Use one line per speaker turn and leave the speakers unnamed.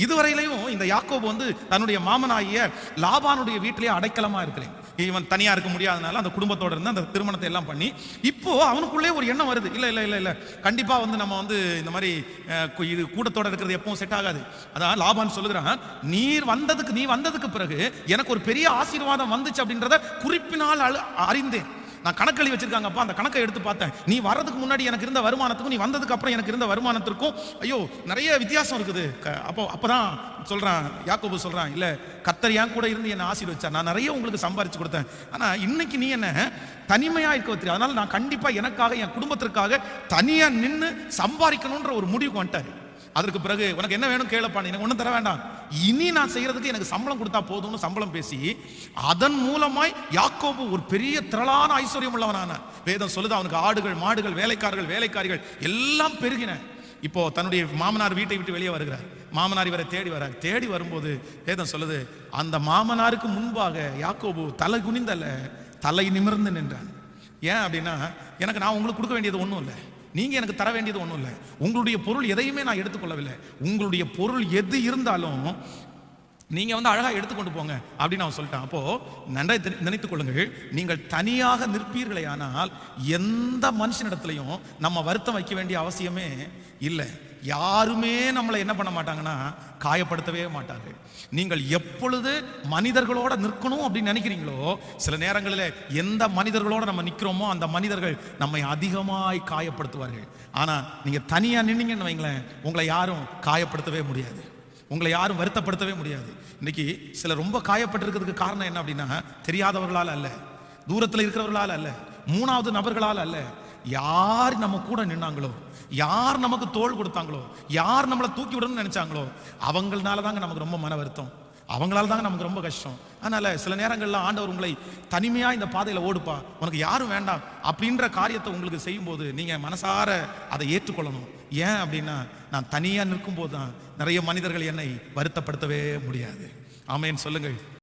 இதுவரையிலையும் இந்த யாக்கோபு வந்து தன்னுடைய மாமனாகிய லாபானுடைய வீட்டிலேயே அடைக்கலமா இருக்கிறேன். இவன் தனியா இருக்க முடியாதனால அந்த குடும்பத்தோட இருந்து அந்த திருமணத்தை எல்லாம் பண்ணி இப்போ அவனுக்குள்ளே ஒரு எண்ணம் வருது, இல்ல இல்ல இல்ல இல்ல கண்டிப்பா வந்து நம்ம வந்து இந்த மாதிரி இது கூட்டத்தோட இருக்கிறது எப்பவும் செட் ஆகாது. அதான் லாபான் சொல்லுகிறான், நீ வந்ததுக்கு பிறகு எனக்கு ஒரு பெரிய ஆசீர்வாதம் வந்துச்சு அப்படின்றத குறிப்பினால் அறிந்தேன். நான் கணக்கெழி வச்சிருக்காங்கப்பா, அந்த கணக்கை எடுத்து பார்த்தேன். நீ வர்றதுக்கு முன்னாடி எனக்கு இருந்த வருமானத்துக்கும் நீ வந்ததுக்கு அப்புறம் எனக்கு இருந்த வருமானத்திற்கும் ஐயோ நிறைய வித்தியாசம் இருக்குது. அப்பதான் சொல்றான் யாக்கோபு சொல்றான், இல்ல கர்த்தர் என் கூட இருந்து என்ன ஆசீர்வதிச்சார், நான் நிறைய உங்களுக்கு சம்பாரிச்சு கொடுத்தேன். ஆனா இன்னைக்கு நீ என்ன தனிமையா இருக்க வச்சிரு, அதனால நான் கண்டிப்பா எனக்காக என் குடும்பத்திற்காக தனியா நின்று சம்பாதிக்கணும்ன்ற ஒரு முடிவுக்கு வந்துட்டாரு. அதற்கு பிறகு உனக்கு என்ன வேணும் கேளப்பா, எனக்கு ஒன்றும் தர வேண்டாம், இனி நான் செய்யறதுக்கு எனக்கு சம்பளம் கொடுத்தா போதும்னு சம்பளம் பேசி அதன் மூலமாய் யாக்கோபு ஒரு பெரிய திரளான ஐஸ்வர்யம் உள்ளவனான. வேதம் சொல்லுது அவனுக்கு ஆடுகள் மாடுகள் வேலைக்காரர்கள் வேலைக்காரிகள் எல்லாம் பெருகின. இப்போ தன்னுடைய மாமனார் வீட்டை விட்டு வெளியே வருகிறார். மாமனார் இவரை தேடி வர்றார். தேடி வரும்போது வேதம் சொல்லுது அந்த மாமனாருக்கு முன்பாக யாக்கோபு தலை குனிந்தல்ல தலை நிமிர்ந்து நின்றான். ஏன் அப்படின்னா, எனக்கு நான் உங்களுக்கு கொடுக்க வேண்டியது ஒன்றும் இல்லை, நீங்க எனக்கு தர வேண்டியது ஒன்றும் இல்லை, உங்களுடைய பொருள் எதையுமே நான் எடுத்துக்கொள்ளவில்லை, உங்களுடைய பொருள் எது இருந்தாலும் நீங்க வந்து அழகா எடுத்துக்கொண்டு போங்க அப்படின்னு அவன் சொல்லிட்டான். அப்போ நன்றாய் நினைத்துக் கொள்ளுங்கள், நீங்கள் தனியாக நிற்பீர்களே ஆனால் எந்த மனுஷனிடத்திலையும் நம்ம வருத்தம் வைக்க வேண்டிய அவசியமே இல்லை. யாருமே நம்மளை என்ன பண்ண மாட்டாங்கன்னா காயப்படுத்தவே மாட்டார்கள். நீங்கள் எப்பொழுது மனிதர்களோட நிற்கணும் அப்படின்னு நினைக்கிறீங்களோ, சில நேரங்களில் எந்த மனிதர்களோட நம்ம நிற்கிறோமோ அந்த மனிதர்கள் நம்மை அதிகமாய் காயப்படுத்துவார்கள். ஆனா நீங்க தனியா நின்னீங்கன்னு வைங்களேன், உங்களை யாரும் காயப்படுத்தவே முடியாது, உங்களை யாரும் வருத்தப்படுத்தவே முடியாது. இன்னைக்கு சில ரொம்ப காயப்பட்டிருக்கிறதுக்கு காரணம் என்ன அப்படின்னா, தெரியாதவர்களால் அல்ல, தூரத்தில் இருக்கிறவர்களால் அல்ல, மூணாவது நபர்களால் அல்ல, யார் நம்ம கூட நின்னாங்களோ, யார் நமக்கு தோள் கொடுத்தாங்களோ, யார் நம்மளை தூக்கி விடணும்னு நினைச்சாங்களோ அவங்களால தாங்க நமக்கு ரொம்ப மன வருத்தம், அவங்களால தாங்க நமக்கு ரொம்ப கஷ்டம். அதனால சில நேரங்கள்ல ஆண்டவர் உங்களை தனிமையா இந்த பாதையில ஓடுப்பா, உனக்கு யாரும் வேண்டாம் அப்படின்ற காரியத்தை உங்களுக்கு செய்யும் போது நீங்க மனசார அதை ஏற்றுக்கொள்ளணும். ஏன் அப்படின்னா, நான் தனியா நிற்கும் போது தான் நிறைய மனிதர்கள் என்னை வருத்தப்படுத்தவே முடியாது. ஆமேன் சொல்லுங்கள்.